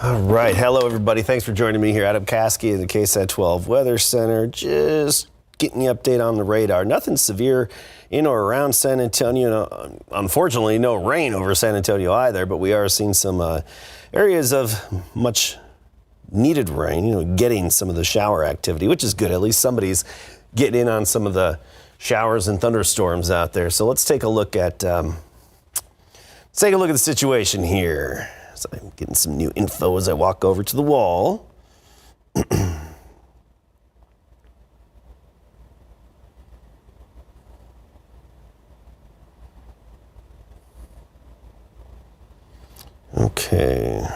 All right. Hello, everybody. Thanks for joining me here. Adam Caskey in the KSAT 12 Weather Center. Just getting the update on the radar. Nothing severe in or around San Antonio. Unfortunately, no rain over San Antonio either, but we are seeing some areas of much needed rain, getting some of the shower activity, which is good. At least somebody's getting in on some of the showers and thunderstorms out there. So let's take a look at the situation here. So I'm getting some new info as I walk over to the wall. Okay.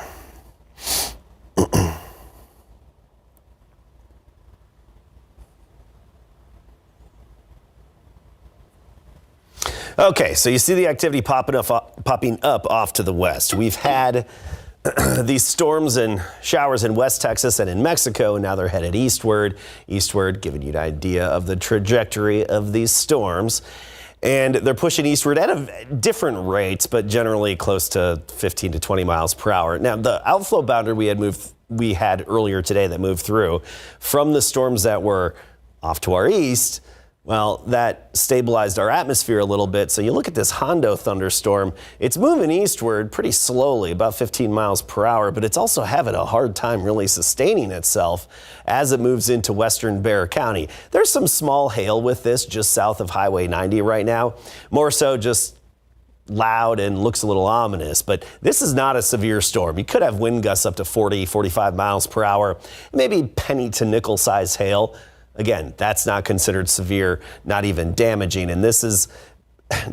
Okay, so you see the activity popping up off to the west. We've had these storms and showers in West Texas and in Mexico, and now they're headed eastward, giving you an idea of the trajectory of these storms. And they're pushing eastward at different rates, but generally close to 15 to 20 miles per hour. Now, the outflow boundary we had earlier today that moved through from the storms that were off to our east, well, that stabilized our atmosphere a little bit. So you look at this Hondo thunderstorm, it's moving eastward pretty slowly, about 15 miles per hour, but it's also having a hard time really sustaining itself as it moves into western Bexar County. There's some small hail with this just south of Highway 90 right now, more so just loud and looks a little ominous, but this is not a severe storm. You could have wind gusts up to 40, 45 miles per hour, maybe penny to nickel size hail. Again, that's not considered severe, not even damaging. And this is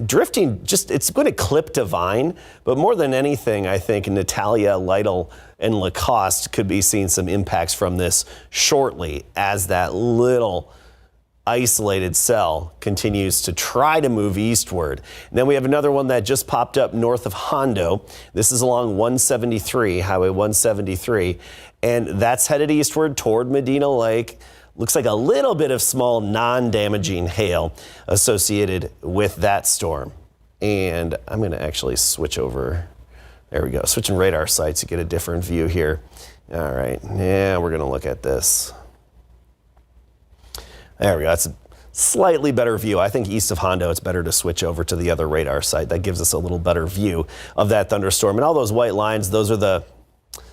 drifting, it's going to clip Divine. But more than anything, I think Natalia, Lytle, and Lacoste could be seeing some impacts from this shortly as that little isolated cell continues to try to move eastward. And then we have another one that just popped up north of Hondo. This is along 173, Highway 173, and that's headed eastward toward Medina Lake. Looks like a little bit of small non-damaging hail associated with that storm. And I'm going to actually switch over. There we go. Switching radar sites to get a different view here. All right. Yeah, we're going to look at this. There we go. That's a slightly better view. I think east of Hondo, it's better to switch over to the other radar site. That gives us a little better view of that thunderstorm. And all those white lines, those are the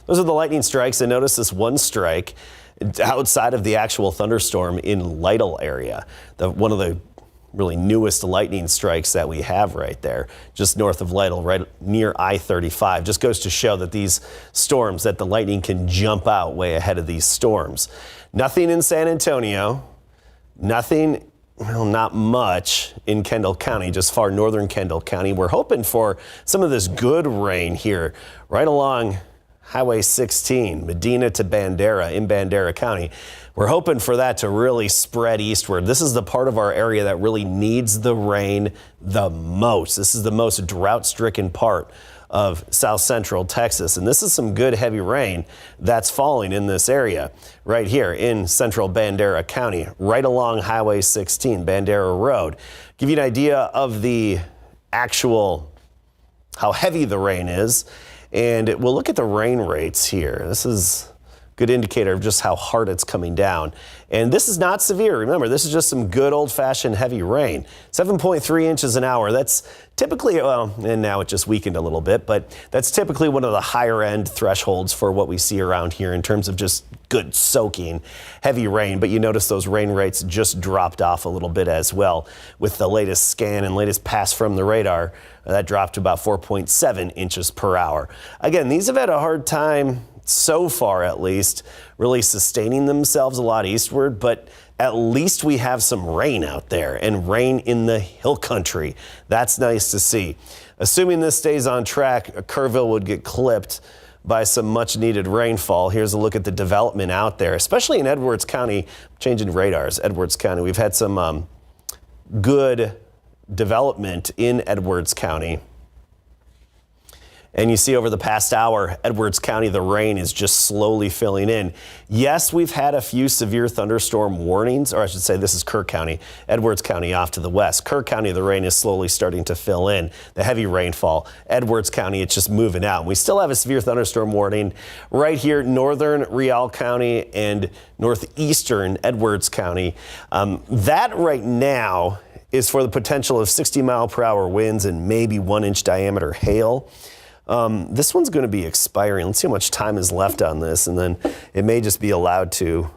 lightning strikes. And notice this one strike outside of the actual thunderstorm in Lytle area, one of the really newest lightning strikes that we have right there, just north of Lytle, right near I-35. Just goes to show that these storms, that the lightning can jump out way ahead of these storms. Nothing in San Antonio, nothing, well, not much in Kendall County, just far northern Kendall County. We're hoping for some of this good rain here right along Highway 16, Medina to Bandera in Bandera County. We're hoping for that to really spread eastward. This is the part of our area that really needs the rain the most. This is the most drought-stricken part of south central Texas. And this is some good heavy rain that's falling in this area right here in central Bandera County, right along Highway 16, Bandera Road. Give you an idea of the actual, how heavy the rain is. And we'll look at the rain rates here. This is a good indicator of just how hard it's coming down. And this is not severe. Remember, this is just some good old-fashioned heavy rain. 7.3 inches an hour. That's typically, well, and now it just weakened a little bit, but that's typically one of the higher-end thresholds for what we see around here in terms of just good soaking heavy rain. But you notice those rain rates just dropped off a little bit as well with the latest scan and latest pass from the radar. That dropped to about 4.7 inches per hour. Again, these have had a hard time, so far at least, really sustaining themselves a lot eastward, but at least we have some rain out there and rain in the hill country. That's nice to see. Assuming this stays on track, Kerrville would get clipped by some much needed rainfall. Here's a look at the development out there, especially in Edwards County. Changing radars, Edwards County. We've had some good development in Edwards County. And you see over the past hour, Edwards County, the rain is just slowly filling in. Yes, we've had a few severe thunderstorm warnings, or I should say this is Kirk County, Edwards County off to the west. Kirk County, the rain is slowly starting to fill in, the heavy rainfall. Edwards County, it's just moving out. We still have a severe thunderstorm warning right here, northern Rial County and northeastern Edwards County. That right now is for the potential of 60-mile-per-hour winds and maybe 1-inch diameter hail. This one's going to be expiring. Let's see how much time is left on this, and then it may just be allowed to,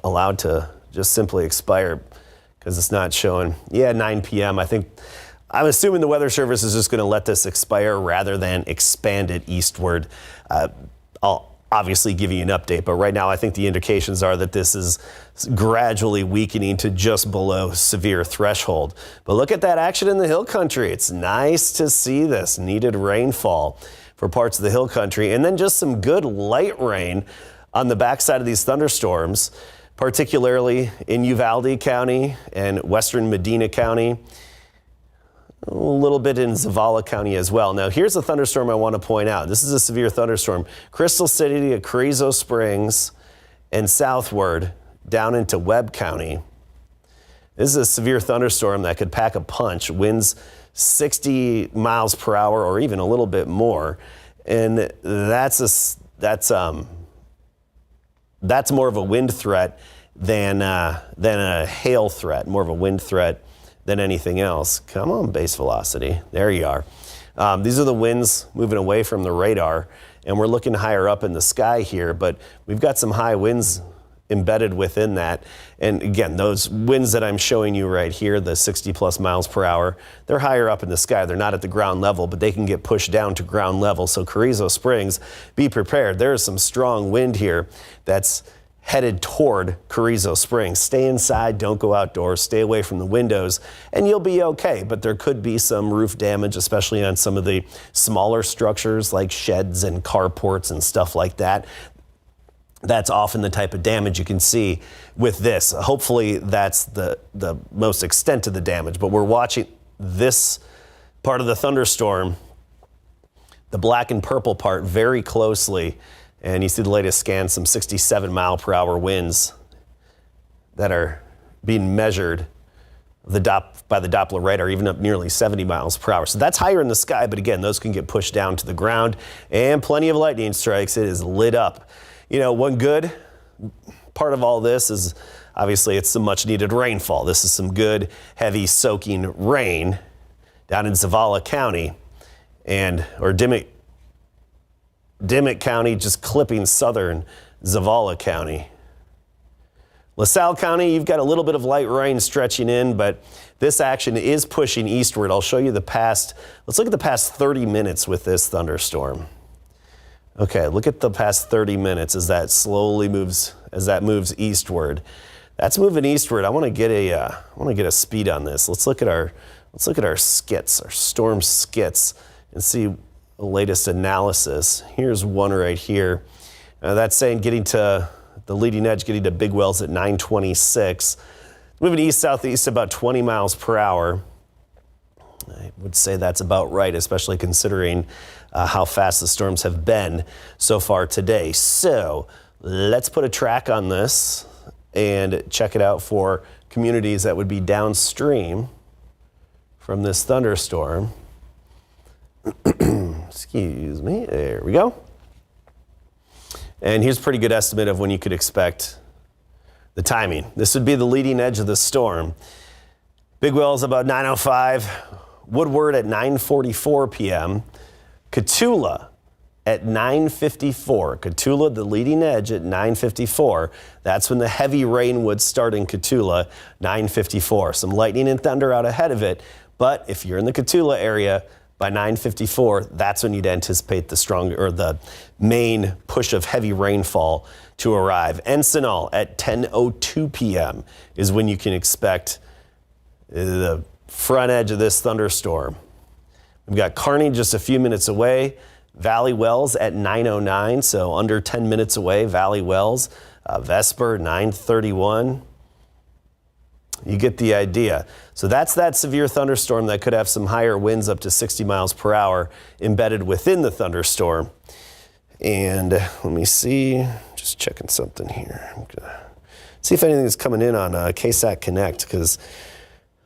allowed to just simply expire because it's not showing. Yeah, 9 p.m. I'm assuming the Weather Service is just going to let this expire rather than expand it eastward. I'll obviously give you an update, but right now I think the indications are that this is gradually weakening to just below severe threshold. But look at that action in the hill country. It's nice to see this needed rainfall for parts of the hill country, and then just some good light rain on the backside of these thunderstorms, particularly in Uvalde County and western Medina County. A little bit in Zavala County as well. Now, here's a thunderstorm I want to point out. This is a severe thunderstorm. Crystal City to Carrizo Springs and southward down into Webb County. This is a severe thunderstorm that could pack a punch. Winds 60 miles per hour or even a little bit more. And that's more of a wind threat than a hail threat, more of a wind threat than anything else. Come on, base velocity. There you are. These are the winds moving away from the radar, and we're looking higher up in the sky here, but we've got some high winds embedded within that. And again, those winds that I'm showing you right here, the 60 plus miles per hour, they're higher up in the sky. They're not at the ground level, but they can get pushed down to ground level. So Carrizo Springs, be prepared. There is some strong wind here that's headed toward Carrizo Springs. Stay inside, don't go outdoors, stay away from the windows, and you'll be okay. But there could be some roof damage, especially on some of the smaller structures like sheds and carports and stuff like that. That's often the type of damage you can see with this. Hopefully that's the most extent of the damage, but we're watching this part of the thunderstorm, the black and purple part, very closely. And you see the latest scan, some 67-mile-per-hour winds that are being measured by the Doppler radar, even up nearly 70 miles per hour. So that's higher in the sky, but again, those can get pushed down to the ground. And plenty of lightning strikes. It is lit up. You know, one good part of all this is obviously it's some much-needed rainfall. This is some good, heavy, soaking rain down in Zavala County or Dimmitt County, just clipping southern Zavala County. LaSalle County, you've got a little bit of light rain stretching in, but this action is pushing eastward. I'll show you let's look at the past 30 minutes with this thunderstorm. Okay, look at the past 30 minutes as that moves eastward. That's moving eastward. I want to get a speed on this. Let's look at our skits, our storm skits, and see the latest analysis. Here's one right here. That's saying getting to the leading edge, getting to Big Wells at 926. Moving east-southeast about 20 miles per hour. I would say that's about right, especially considering how fast the storms have been so far today. So let's put a track on this and check it out for communities that would be downstream from this thunderstorm. Excuse me, there we go. And here's a pretty good estimate of when you could expect the timing. This would be the leading edge of the storm. Big Wells about 9:05, Woodward at 9:44 p.m., Cotulla at 9:54. Cotulla, the leading edge at 9:54. That's when the heavy rain would start in Cotulla, 9:54. Some lightning and thunder out ahead of it, but if you're in the Cotulla area, by 9:54, that's when you'd anticipate the main push of heavy rainfall to arrive. Encinal at 10:02 p.m. is when you can expect the front edge of this thunderstorm. We've got Kearney just a few minutes away. Valley Wells at 9:09, so under 10 minutes away. Valley Wells, Vesper 9:31. You get the idea. So that's that severe thunderstorm that could have some higher winds up to 60 miles per hour embedded within the thunderstorm. And let me see, just checking something here. I'm gonna see if anything is coming in on KSAT Connect, because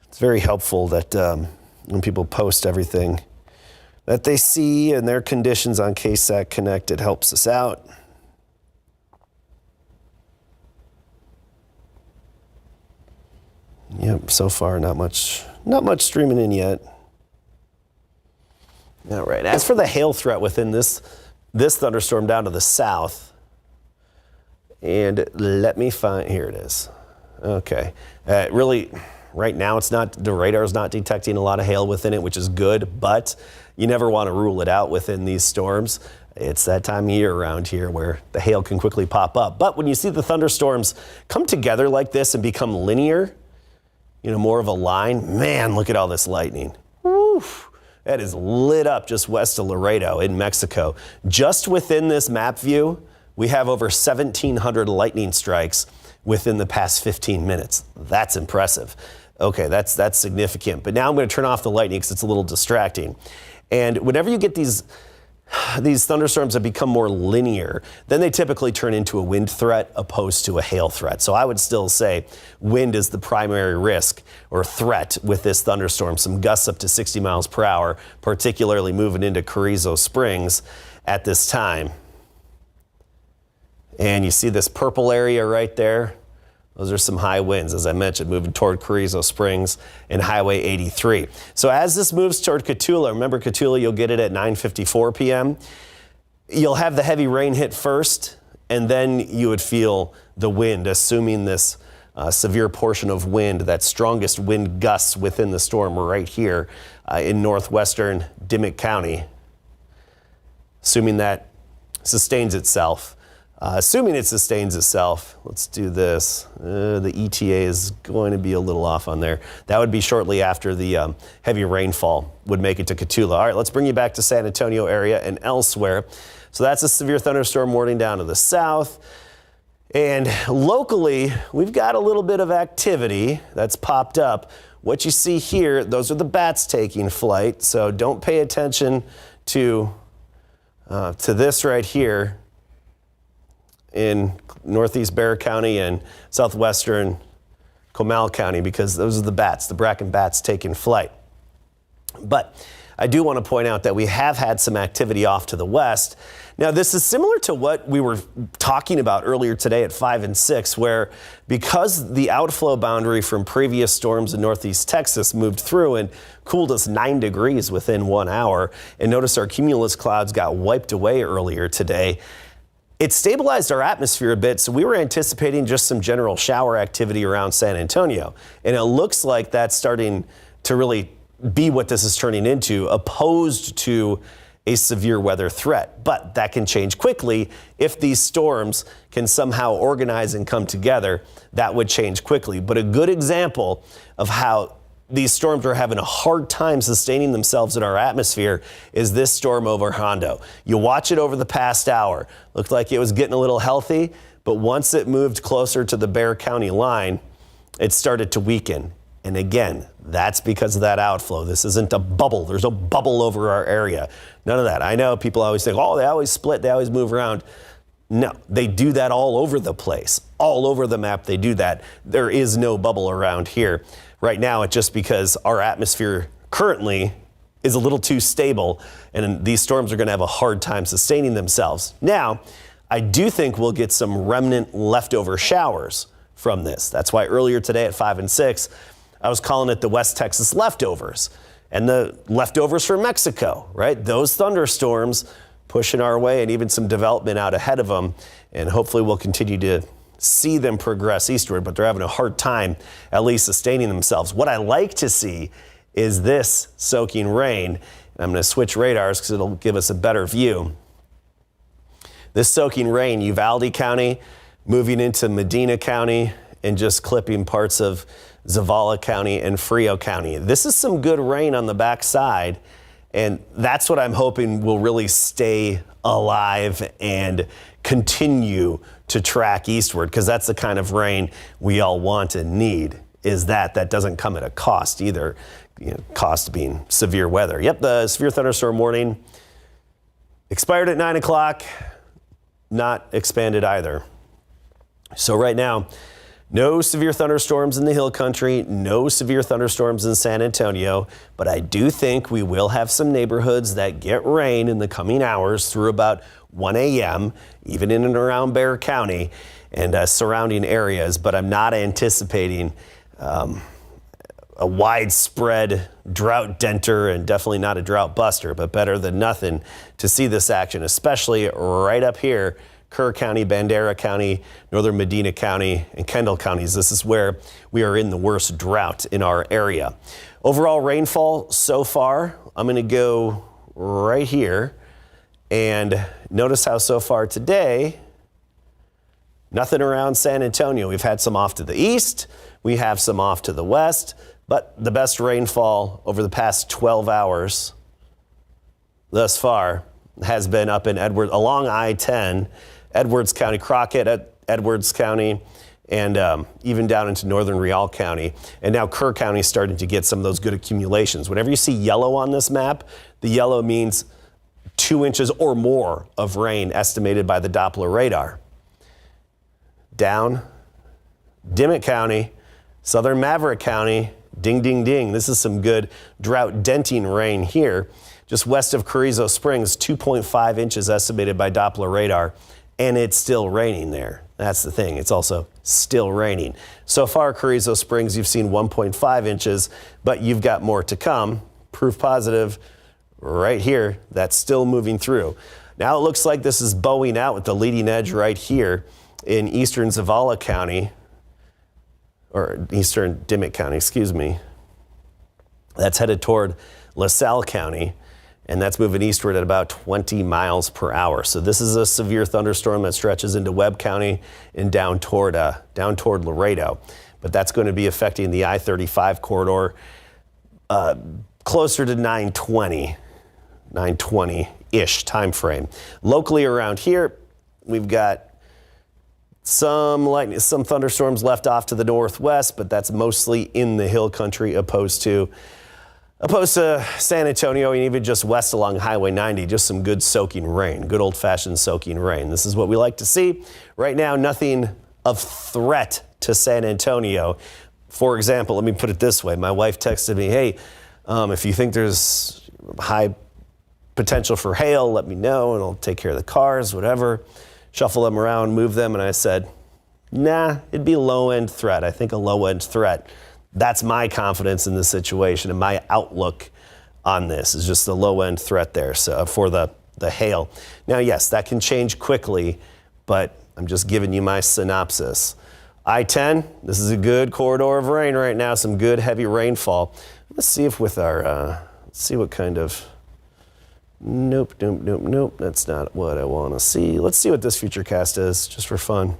it's very helpful that when people post everything that they see and their conditions on KSAT Connect, it helps us out. Yep, so far not much streaming in yet. All right, as for the hail threat within this thunderstorm down to the south, and let me find, here it is. Okay, really, right now the radar is not detecting a lot of hail within it, which is good, but you never want to rule it out within these storms. It's that time of year around here where the hail can quickly pop up. But when you see the thunderstorms come together like this and become linear, more of a line, man, look at all this lightning. Woo. That is lit up just west of Laredo in Mexico. Just within this map view, we have over 1,700 lightning strikes within the past 15 minutes. That's impressive. Okay, that's significant. But now I'm going to turn off the lightning because it's a little distracting. And whenever you get these thunderstorms that become more linear, then they typically turn into a wind threat opposed to a hail threat. So I would still say wind is the primary risk or threat with this thunderstorm. Some gusts up to 60 miles per hour, particularly moving into Carrizo Springs at this time. And you see this purple area right there? Those are some high winds, as I mentioned, moving toward Carrizo Springs and Highway 83. So as this moves toward Cotulla, remember Cotulla, you'll get it at 9:54 p.m. You'll have the heavy rain hit first, and then you would feel the wind, assuming this severe portion of wind, that strongest wind gusts within the storm right here in northwestern Dimmitt County. Assuming that sustains itself. Assuming it sustains itself, let's do this. The ETA is going to be a little off on there. That would be shortly after the heavy rainfall would make it to Cotulla. All right, let's bring you back to San Antonio area and elsewhere. So that's a severe thunderstorm warning down to the south. And locally, we've got a little bit of activity that's popped up. What you see here, those are the bats taking flight. So don't pay attention to this right here in northeast Bexar County and southwestern Comal County, because those are the bats, the bracken bats taking flight. But I do want to point out that we have had some activity off to the west. Now, this is similar to what we were talking about earlier today at 5 and 6, where because the outflow boundary from previous storms in northeast Texas moved through and cooled us 9 degrees within 1 hour, and notice our cumulus clouds got wiped away earlier today, it stabilized our atmosphere a bit, so we were anticipating just some general shower activity around San Antonio. And it looks like that's starting to really be what this is turning into, opposed to a severe weather threat. But that can change quickly. If these storms can somehow organize and come together, that would change quickly. But a good example of how these storms are having a hard time sustaining themselves in our atmosphere is this storm over Hondo. You watch it over the past hour. Looked like it was getting a little healthy, but once it moved closer to the Bexar County line, it started to weaken. And again, that's because of that outflow. This isn't a bubble. There's no bubble over our area. None of that. I know people always think, oh, they always split, they always move around. No, they do that all over the place. All over the map, they do that. There is no bubble around here. Right now, it's just because our atmosphere currently is a little too stable, and these storms are going to have a hard time sustaining themselves. Now, I do think we'll get some remnant leftover showers from this. That's why earlier today at 5 and 6, I was calling it the West Texas leftovers, and the leftovers from Mexico, right? Those thunderstorms pushing our way, and even some development out ahead of them, and hopefully we'll continue to see them progress eastward, but they're having a hard time at least sustaining themselves. What I like to see is this soaking rain. And I'm going to switch radars because it'll give us a better view. This soaking rain, Uvalde County, moving into Medina County, and just clipping parts of Zavala County and Frio County. This is some good rain on the backside, and that's what I'm hoping will really stay alive and continue to track eastward, because that's the kind of rain we all want and need. is that doesn't come at a cost either. Cost being severe weather. Yep, the severe thunderstorm warning expired at 9 o'clock, not expanded either. So right now, no severe thunderstorms in the Hill Country, no severe thunderstorms in San Antonio, but I do think we will have some neighborhoods that get rain in the coming hours through about 1 a.m., even in and around Bexar County and surrounding areas, but I'm not anticipating a widespread drought denter and definitely not a drought buster, but better than nothing to see this action, especially right up here, Kerr County, Bandera County, Northern Medina County, and Kendall counties. This is where we are in the worst drought in our area. Overall rainfall so far, I'm going to go right here and notice how so far today, nothing around San Antonio. We've had some off to the east, we have some off to the west, but the best rainfall over the past 12 hours thus far has been up in along I-10, Edwards County, Crockett, Edwards County, and even down into northern Real County. And now Kerr County is starting to get some of those good accumulations. Whenever you see yellow on this map, the yellow means 2 inches or more of rain estimated by the Doppler radar. Down Dimmitt County, southern Maverick County, ding, ding, ding. This is some good drought denting rain here. Just west of Carrizo Springs, 2.5 inches estimated by Doppler radar, and it's still raining there. That's the thing. It's also still raining. So far, Carrizo Springs, you've seen 1.5 inches, but you've got more to come. Proof positive right here. That's still moving through. Now it looks like this is bowing out with the leading edge right here in eastern Zavala County, or eastern Dimmitt County, excuse me. That's headed toward LaSalle County, and that's moving eastward at about 20 miles per hour. So this is a severe thunderstorm that stretches into Webb County and down toward Laredo. But that's going to be affecting the I-35 corridor closer to 920-ish time frame. Locally around here, we've got some thunderstorms left off to the northwest, but that's mostly in the Hill Country opposed to San Antonio and even just west along Highway 90, just some good soaking rain, good old-fashioned soaking rain. This is what we like to see. Right now, nothing of threat to San Antonio. For example, let me put it this way. My wife texted me, hey, if you think there's high potential for hail, let me know, and I'll take care of the cars, whatever. Shuffle them around, move them, and I said, nah, it'd be a low-end threat. I think a low-end threat. That's my confidence in this situation, and my outlook on this is just the low-end threat there for the hail. Now, yes, that can change quickly, but I'm just giving you my synopsis. I-10, this is a good corridor of rain right now, some good heavy rainfall. Let's see if with our, let's see what kind of, nope, that's not what I want to see. Let's see what this futurecast is, just for fun.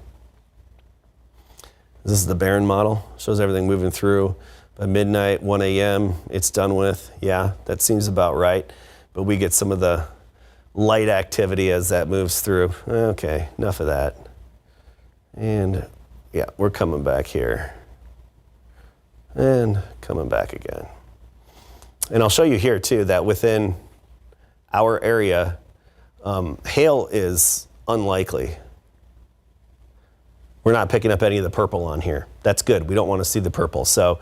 This is the Barron model, shows everything moving through. By midnight, 1 a.m., it's done with. Yeah, that seems about right. But we get some of the light activity as that moves through. Okay, enough of that. And yeah, we're coming back here. And coming back again. And I'll show you here too that within our area, hail is unlikely. We're not picking up any of the purple on here. That's good. We don't want to see the purple. So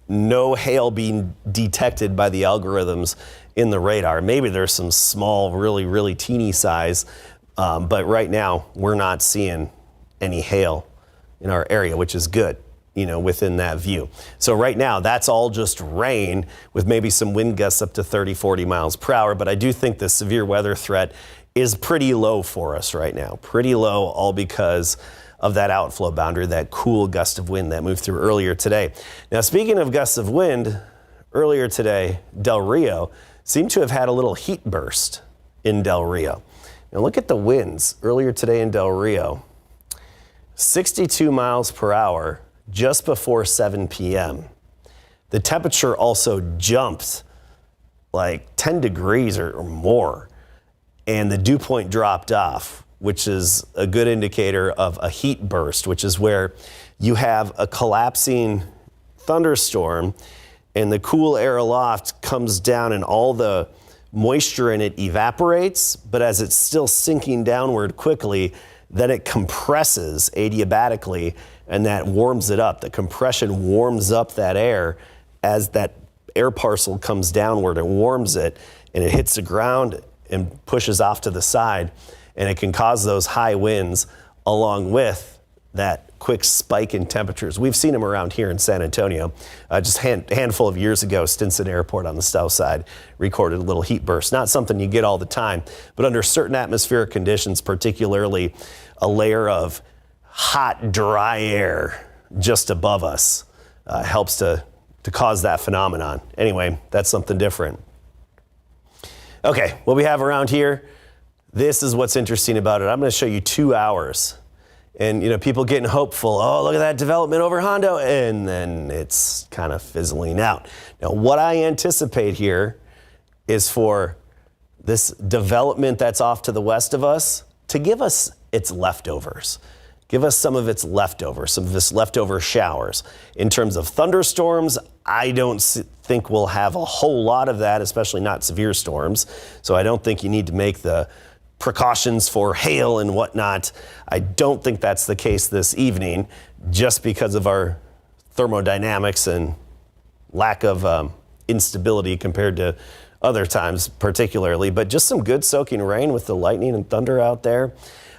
no hail being detected by the algorithms in the radar. Maybe there's some small, really, really teeny size, but right now we're not seeing any hail in our area, which is good, within that view. So right now that's all just rain with maybe some wind gusts up to 30, 40 miles per hour. But I do think the severe weather threat is pretty low for us right now. Pretty low, all because of that outflow boundary, that cool gust of wind that moved through earlier today. Now, speaking of gusts of wind, earlier today, Del Rio seemed to have had a little heat burst in Del Rio. Now, look at the winds earlier today in Del Rio. 62 miles per hour just before 7 p.m. The temperature also jumped like 10 degrees or more, and the dew point dropped off, which is a good indicator of a heat burst, which is where you have a collapsing thunderstorm, and the cool air aloft comes down and all the moisture in it evaporates, but as it's still sinking downward quickly, then it compresses adiabatically, and that warms it up. The compression warms up that air as that air parcel comes downward and warms it, and it hits the ground and pushes off to the side, and it can cause those high winds along with that quick spike in temperatures. We've seen them around here in San Antonio. Just a handful of years ago, Stinson Airport on the south side recorded a little heat burst. Not something you get all the time, but under certain atmospheric conditions, particularly a layer of hot, dry air just above us helps to cause that phenomenon. Anyway, that's something different. Okay, what we have around here, this is what's interesting about it. I'm going to show you 2 hours. And, you know, people getting hopeful, oh, look at that development over Hondo, and then it's kind of fizzling out. Now, what I anticipate here is for this development that's off to the west of us to give us its leftovers. Give us some of its leftovers, some of its leftover showers. In terms of thunderstorms, I don't think we'll have a whole lot of that, especially not severe storms. So I don't think you need to make the precautions for hail and whatnot. I don't think that's the case this evening, just because of our thermodynamics and lack of instability compared to other times particularly, but just some good soaking rain with the lightning and thunder out there.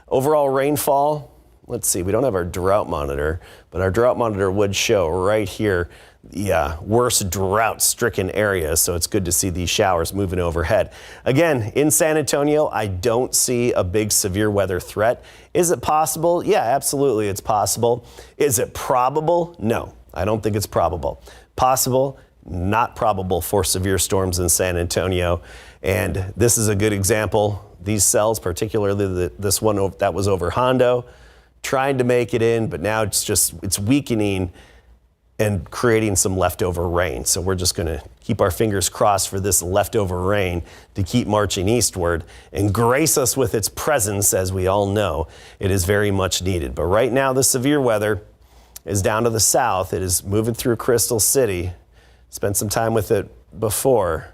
Overall rainfall, let's see, we don't have our drought monitor, but our drought monitor would show right here the worst drought-stricken areas, so it's good to see these showers moving overhead. Again, in San Antonio, I don't see a big severe weather threat. Is it possible? Yeah, absolutely, it's possible. Is it probable? No, I don't think it's probable. Possible, not probable for severe storms in San Antonio. And this is a good example. These cells, particularly this one that was over Hondo, trying to make it in, but now it's weakening and creating some leftover rain. So we're just going to keep our fingers crossed for this leftover rain to keep marching eastward and grace us with its presence. As we all know, it is very much needed. But right now, the severe weather is down to the south. It is moving through Crystal City. Spent some time with it before.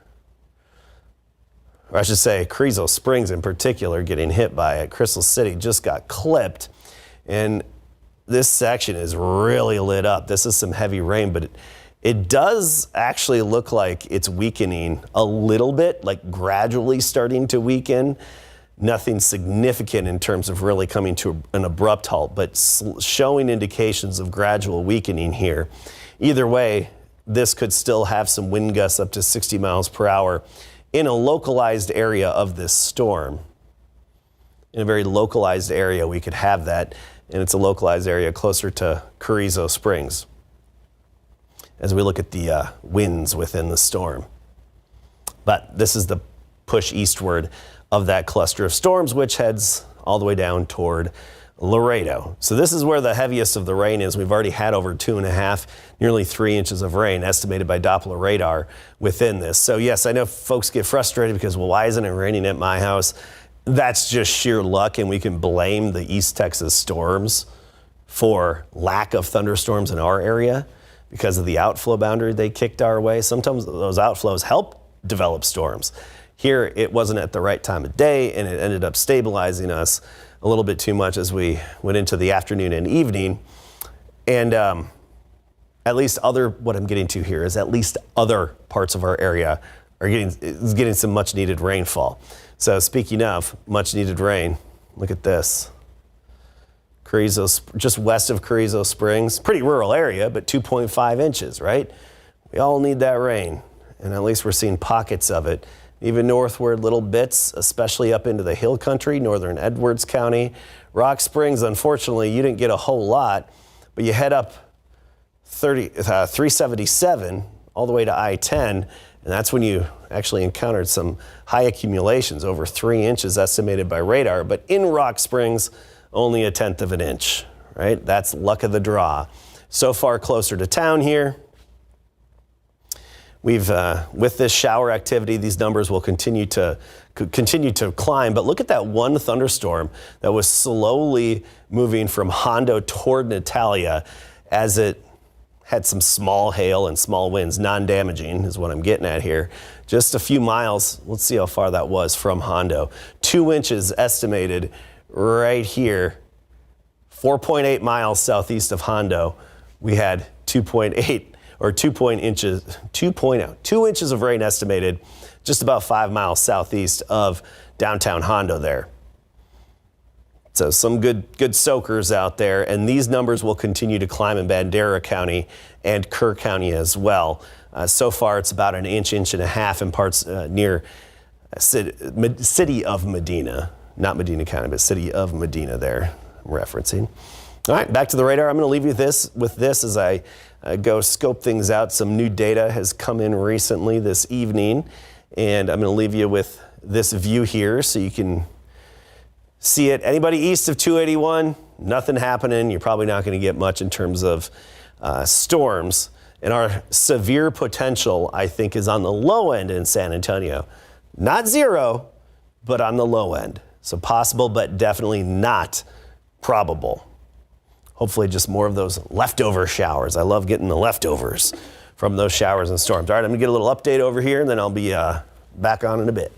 Or I should say, Carrizo Springs in particular getting hit by it. Crystal City just got clipped. And this section is really lit up. This is some heavy rain, but it does actually look like it's weakening a little bit, like gradually starting to weaken. Nothing significant in terms of really coming to an abrupt halt, but showing indications of gradual weakening here. Either way, this could still have some wind gusts up to 60 miles per hour in a localized area of this storm. In a very localized area, we could have that. And it's a localized area closer to Carrizo Springs as we look at the winds within the storm. But this is the push eastward of that cluster of storms, which heads all the way down toward Laredo. So this is where the heaviest of the rain is. We've already had over 2.5, nearly 3 inches of rain estimated by Doppler radar within this. So yes, I know folks get frustrated because, well, why isn't it raining at my house? That's just sheer luck, and we can blame the East Texas storms for lack of thunderstorms in our area because of the outflow boundary they kicked our way. Sometimes those outflows help develop storms. Here, it wasn't at the right time of day, and it ended up stabilizing us a little bit too much as we went into the afternoon and evening. And at least what I'm getting to here is at least other parts of our area are getting some much needed rainfall. So speaking of much needed rain, look at this. Carrizo, just west of Carrizo Springs, pretty rural area, but 2.5 inches, right? We all need that rain, and at least we're seeing pockets of it. Even northward, little bits, especially up into the hill country, northern Edwards County. Rock Springs, unfortunately, you didn't get a whole lot, but you head up 377 all the way to I-10, and that's when you actually encountered some high accumulations, over 3 inches estimated by radar, but in Rock Springs, only 1/10 of an inch, right? That's luck of the draw. So far closer to town here. We've, with this shower activity, these numbers will continue to climb, but look at that one thunderstorm that was slowly moving from Hondo toward Natalia as it had some small hail and small winds, non-damaging is what I'm getting at here. Just a few miles. Let's see how far that was from Hondo. 2 inches estimated right here. 4.8 miles southeast of Hondo. We had 2.8 or 2 inches, 2 inches of rain estimated just about 5 miles southeast of downtown Hondo there. So some good soakers out there, and these numbers will continue to climb in Bandera County and Kerr County as well. So far, it's about an inch and a half in parts near city of Medina, not Medina County, but city of Medina there, I'm referencing. All right, back to the radar. I'm going to leave you with this as I go scope things out. Some new data has come in recently this evening, and I'm going to leave you with this view here so you can see it. Anybody east of 281, nothing happening. You're probably not going to get much in terms of storms. And our severe potential, I think, is on the low end in San Antonio. Not zero, but on the low end. So possible, but definitely not probable. Hopefully just more of those leftover showers. I love getting the leftovers from those showers and storms. All right, I'm going to get a little update over here, and then I'll be back on in a bit.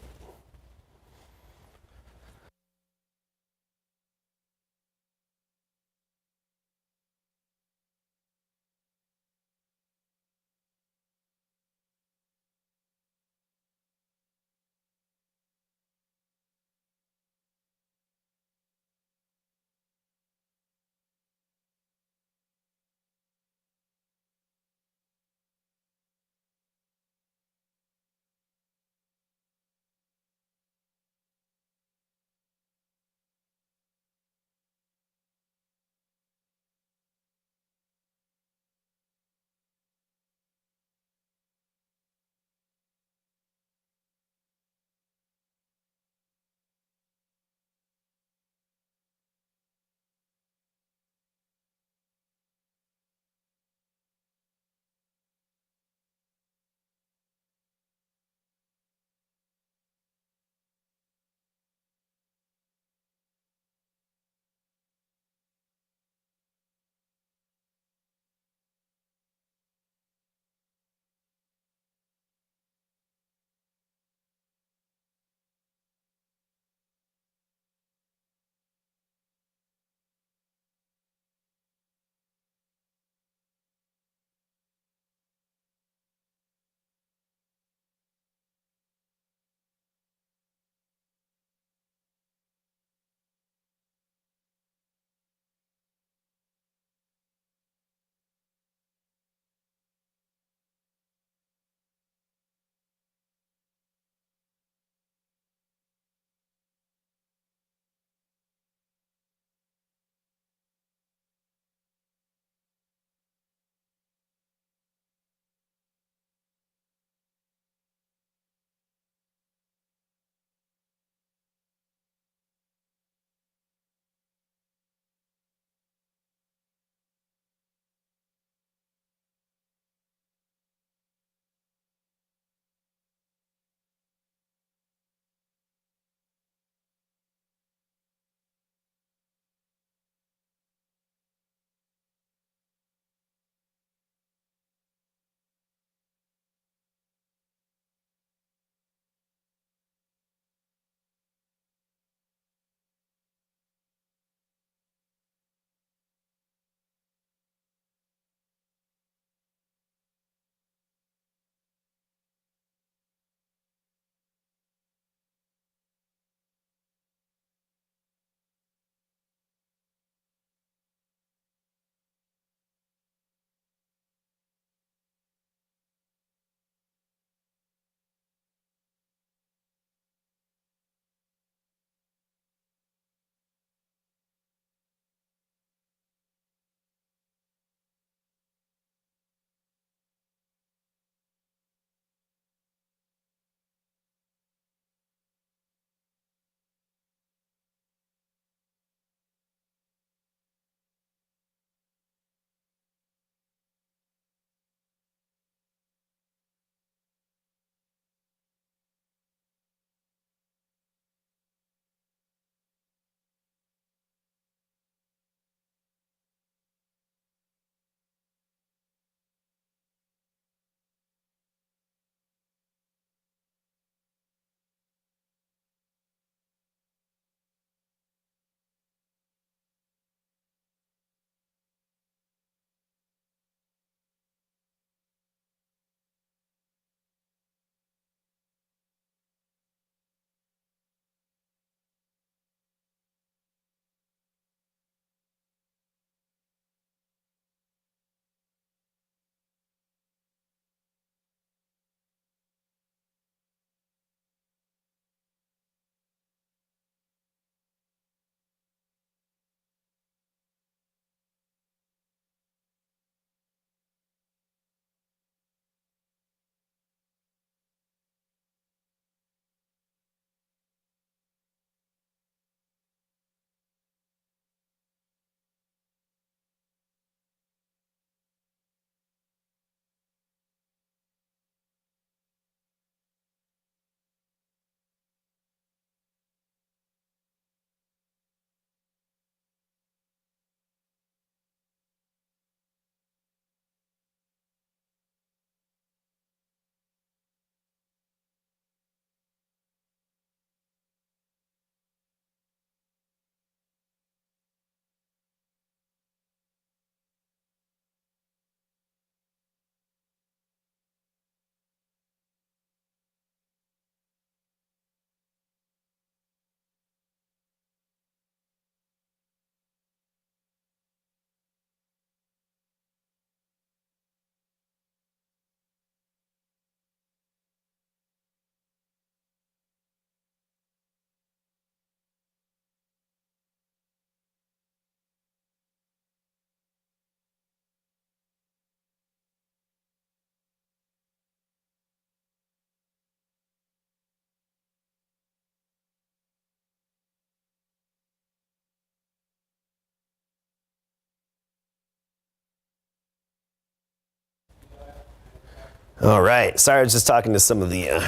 All right. Sorry, I was just talking to some of the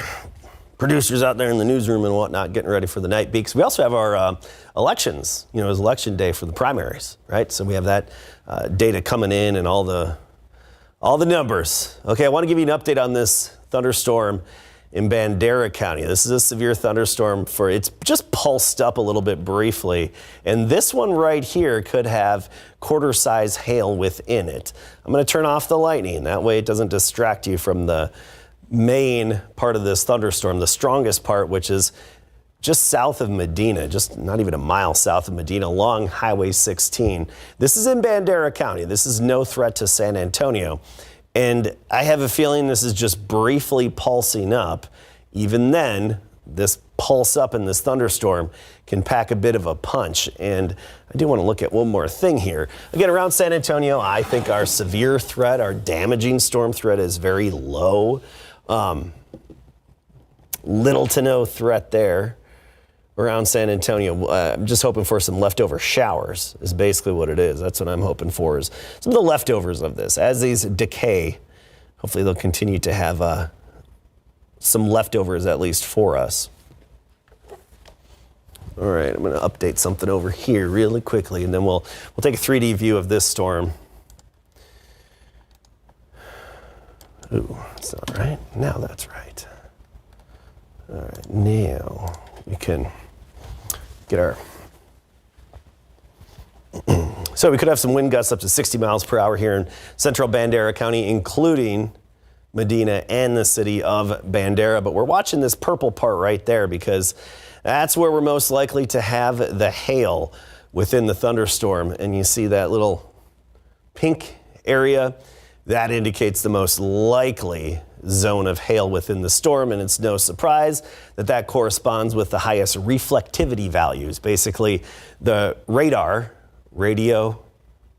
producers out there in the newsroom and whatnot, getting ready for the night beaks. We also have our elections. You know, it was election day for the primaries, right? So we have that data coming in and all the numbers. Okay, I want to give you an update on this thunderstorm in Bandera County. This is a severe thunderstorm it's just pulsed up a little bit briefly. And this one right here could have quarter-size hail within it. I'm going to turn off the lightning. That way it doesn't distract you from the main part of this thunderstorm, the strongest part, which is just south of Medina, just not even a mile south of Medina, along Highway 16. This is in Bandera County. This is no threat to San Antonio. And I have a feeling this is just briefly pulsing up. Even then, this pulse up in this thunderstorm can pack a bit of a punch. And I do want to look at one more thing here. Again, around San Antonio, I think our severe threat, our damaging storm threat is very low. Little to no threat there around San Antonio. I'm just hoping for some leftover showers is basically what it is. That's what I'm hoping for, is some of the leftovers of this. As these decay, hopefully they'll continue to have some leftovers at least for us. All right, I'm going to update something over here really quickly, and then we'll take a 3D view of this storm. Ooh, that's not right. Now that's right. All right, now we can get our... So we could have some wind gusts up to 60 miles per hour here in central Bandera County, including Medina and the city of Bandera. But we're watching this purple part right there because that's where we're most likely to have the hail within the thunderstorm. And you see that little pink area? That indicates the most likely zone of hail within the storm, and it's no surprise that that corresponds with the highest reflectivity values. Basically, the radar, radio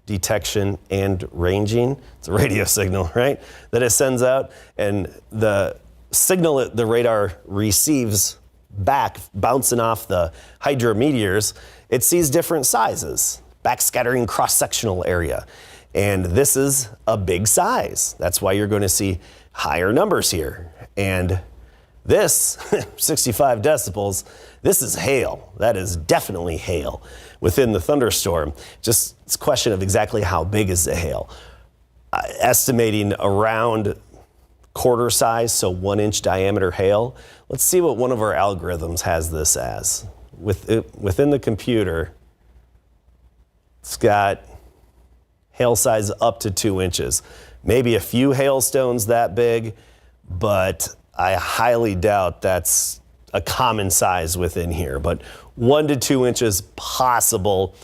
detection and ranging, it's a radio signal, right, that it sends out, and the signal that the radar receives back, bouncing off the hydrometeors, it sees different sizes, backscattering cross-sectional area. And this is a big size. That's why you're going to see higher numbers here. And this, 65 decibels, this is hail. That is definitely hail within the thunderstorm. Just it's a question of exactly how big is the hail. Estimating around quarter size, so 1-inch diameter hail. Let's see what one of our algorithms has this as. Within the computer, it's got hail size up to 2 inches. Maybe a few hailstones that big, but I highly doubt that's a common size within here. But 1 to 2 inches possible.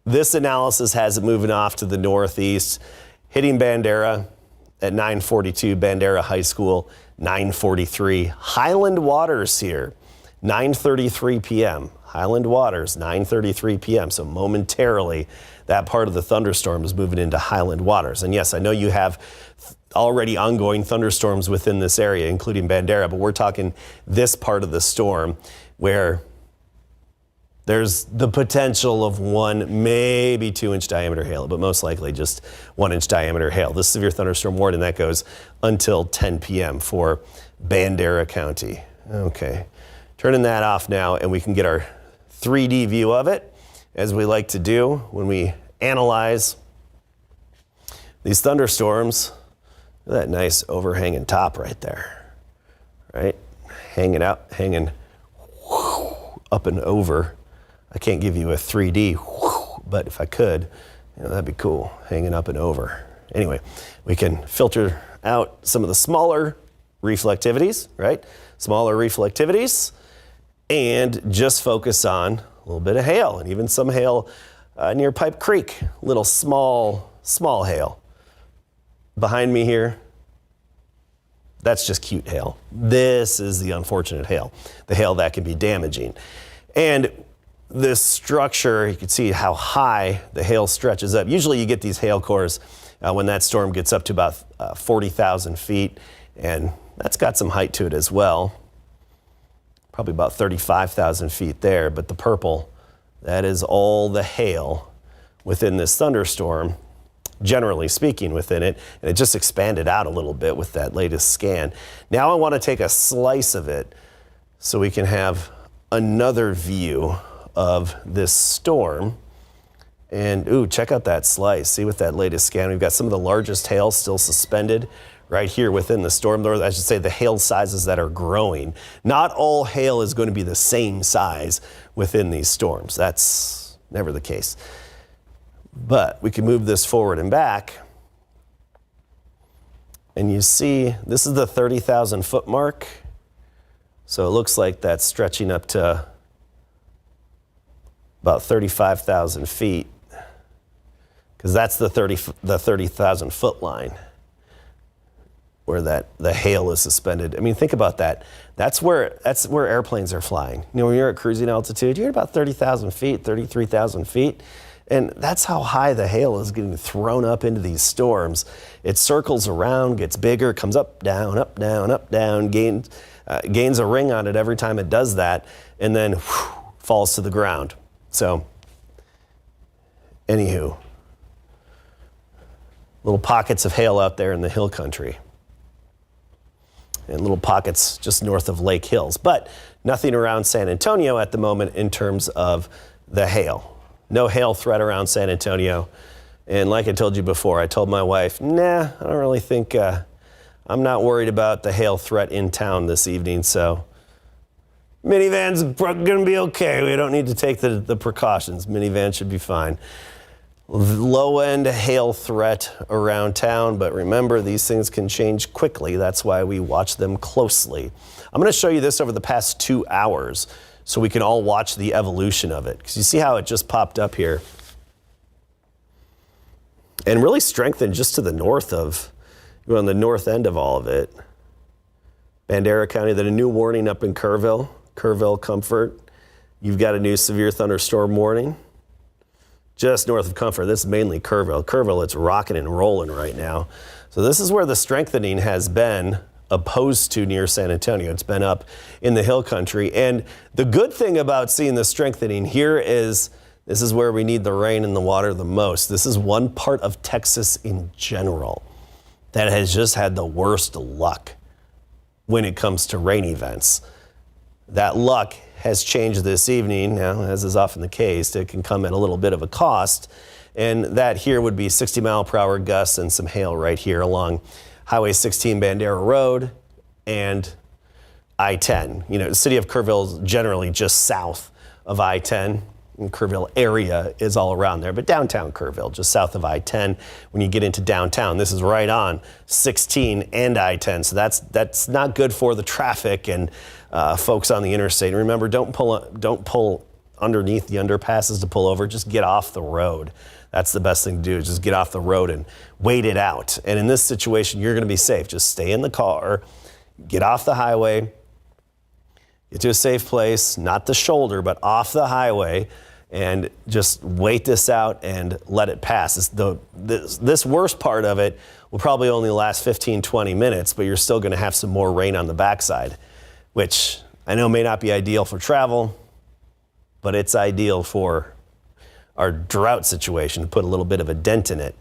This analysis has it moving off to the northeast, hitting Bandera at 9:42, Bandera High School, 9:43. Highland Waters here, 9:33 p.m. Highland Waters, 9:33 p.m. So momentarily, that part of the thunderstorm is moving into Highland Waters. And yes, I know you have already ongoing thunderstorms within this area, including Bandera, but we're talking this part of the storm where there's the potential of 1, maybe 2-inch diameter hail, but most likely just 1-inch diameter hail. This severe thunderstorm warning, that goes until 10 p.m. for Bandera County. Okay, turning that off now, and we can get our 3D view of it, as we like to do when we analyze these thunderstorms. Look at that nice overhanging top right there, right? Hanging up and over. I can't give you a 3D, but if I could, that'd be cool, hanging up and over. Anyway, we can filter out some of the smaller reflectivities, right? Smaller reflectivities, and just focus on a little bit of hail, and even some hail near Pipe Creek, little small hail. Behind me here, that's just cute hail. This is the unfortunate hail, the hail that can be damaging. And this structure, you can see how high the hail stretches up. Usually you get these hail cores when that storm gets up to about 40,000 feet, and that's got some height to it as well. Probably about 35,000 feet there, but the purple, that is all the hail within this thunderstorm. generally speaking, within it. And it just expanded out a little bit with that latest scan. Now I want to take a slice of it so we can have another view of this storm. And ooh, check out that slice. See with that latest scan, we've got some of the largest hail still suspended right here within the storm. Or I should say the hail sizes that are growing. Not all hail is going to be the same size within these storms. That's never the case. But we can move this forward and back. And you see, this is the 30,000 foot mark. So it looks like that's stretching up to about 35,000 feet, because that's the 30,000 foot line where the hail is suspended. I mean, think about that. That's where airplanes are flying. You know, when you're at cruising altitude, you're at about 30,000 feet, 33,000 feet. And that's how high the hail is getting thrown up into these storms. It circles around, gets bigger, comes up, down, up, down, up, down, gains a ring on it every time it does that, and then whew, falls to the ground. So, anywho, little pockets of hail out there in the hill country. And little pockets just north of Lake Hills. But nothing around San Antonio at the moment in terms of the hail. No hail threat around San Antonio. And like I told you before, I told my wife, nah, I don't really think, I'm not worried about the hail threat in town this evening, so minivan's gonna be okay. We don't need to take the precautions. Minivan should be fine. Low end hail threat around town, but remember, these things can change quickly. That's why we watch them closely. I'm gonna show you this over the past 2 hours so we can all watch the evolution of it. Because you see how it just popped up here and really strengthened just to the north of, on the north end of all of it. Bandera County, then a new warning up in Kerrville, Comfort. You've got a new severe thunderstorm warning just north of Comfort. This is mainly Kerrville. Kerrville, it's rocking and rolling right now. So this is where the strengthening has been opposed to near San Antonio. It's been up in the hill country. And the good thing about seeing the strengthening here is this is where we need the rain and the water the most. This is one part of Texas in general that has just had the worst luck when it comes to rain events. That luck has changed this evening. Now, as is often the case, it can come at a little bit of a cost. And that here would be 60-mile-per-hour gusts and some hail right here along Highway 16 Bandera Road and I-10. You know, the city of Kerrville is generally just south of I-10. And Kerrville area is all around there, but downtown Kerrville, just south of I-10. When you get into downtown, this is right on 16 and I-10, so that's not good for the traffic and folks on the interstate. And remember, don't pull underneath the underpasses to pull over. Just get off the road. That's the best thing to do, is just get off the road and wait it out. And in this situation, you're going to be safe. Just stay in the car, get off the highway, get to a safe place, not the shoulder, but off the highway, and just wait this out and let it pass. This worst part of it will probably only last 15, 20 minutes, but you're still going to have some more rain on the backside, which I know may not be ideal for travel, but it's ideal for our drought situation, to put a little bit of a dent in it.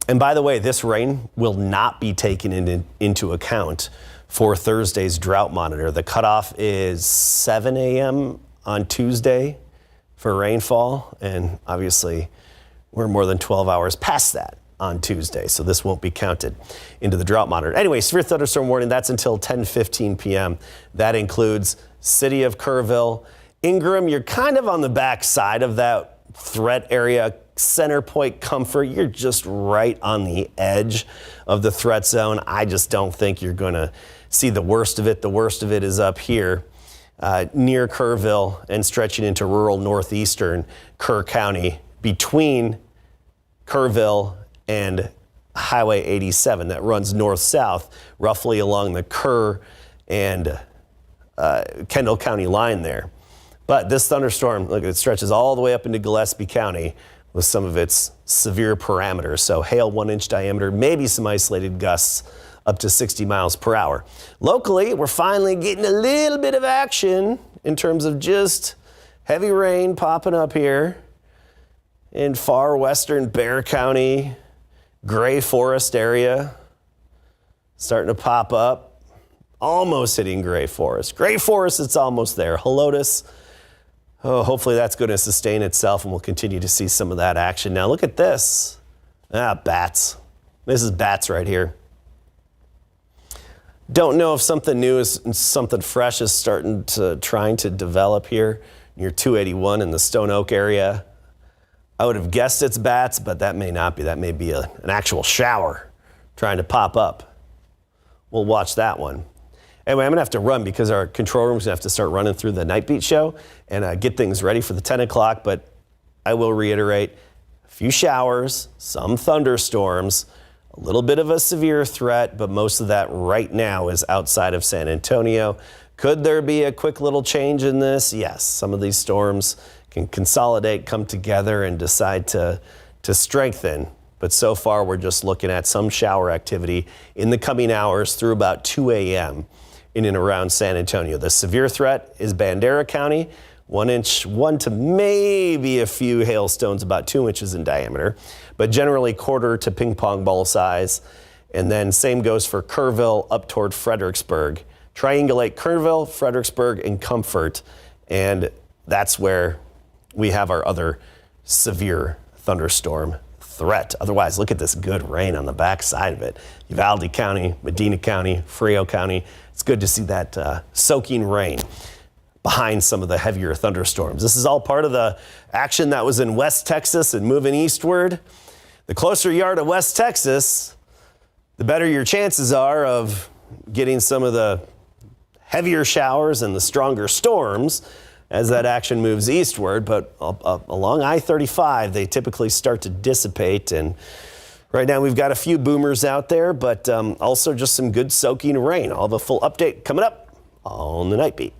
And by the way, this rain will not be taken into account for Thursday's drought monitor. The cutoff is 7 a.m. on Tuesday for rainfall, and obviously we're more than 12 hours past that on Tuesday, so this won't be counted into the drought monitor. Anyway, severe thunderstorm warning, that's until 10:15 p.m. That includes city of Kerrville. Ingram, you're kind of on the back side of that threat area. Center Point, Comfort, you're just right on the edge of the threat zone. I just don't think you're going to see the worst of it. The worst of it is up here near Kerrville and stretching into rural northeastern Kerr County between Kerrville and Highway 87 that runs north-south roughly along the Kerr and Kendall County line there. But this thunderstorm, look, it stretches all the way up into Gillespie County with some of its severe parameters. So hail 1-inch diameter, maybe some isolated gusts up to 60 miles per hour. Locally, we're finally getting a little bit of action in terms of just heavy rain popping up here in far western Bexar County, Gray Forest area, starting to pop up. Almost hitting Gray Forest. Gray Forest, it's almost there. Helotes, oh, hopefully that's going to sustain itself and we'll continue to see some of that action. Now look at this. Bats. This is bats right here. Don't know if something new is something fresh is trying to develop here near 281 in the Stone Oak area. I would have guessed it's bats, but that may not be. That may be an actual shower trying to pop up. We'll watch that one. Anyway, I'm going to have to run because our control room's going to have to start running through the Night Beat show and get things ready for the 10 o'clock. But I will reiterate, a few showers, some thunderstorms, a little bit of a severe threat, but most of that right now is outside of San Antonio. Could there be a quick little change in this? Yes, some of these storms can consolidate, come together, and decide to strengthen. But so far, we're just looking at some shower activity in the coming hours through about 2 a.m. in and around San Antonio. The severe threat is Bandera County, 1 inch, 1 to maybe a few hailstones, about 2 inches in diameter, but generally quarter to ping pong ball size. And then same goes for Kerrville up toward Fredericksburg. Triangulate Kerrville, Fredericksburg, and Comfort, and that's where we have our other severe thunderstorm threat. Otherwise, look at this good rain on the back side of it. Uvalde County, Medina County, Frio County. It's good to see that soaking rain behind some of the heavier thunderstorms. This is all part of the action that was in West Texas and moving eastward. The closer you are to West Texas, the better your chances are of getting some of the heavier showers and the stronger storms as that action moves eastward. But along I-35, they typically start to dissipate. And right now we've got a few boomers out there, but also just some good soaking rain. I'll have a full update coming up on the Night Beat.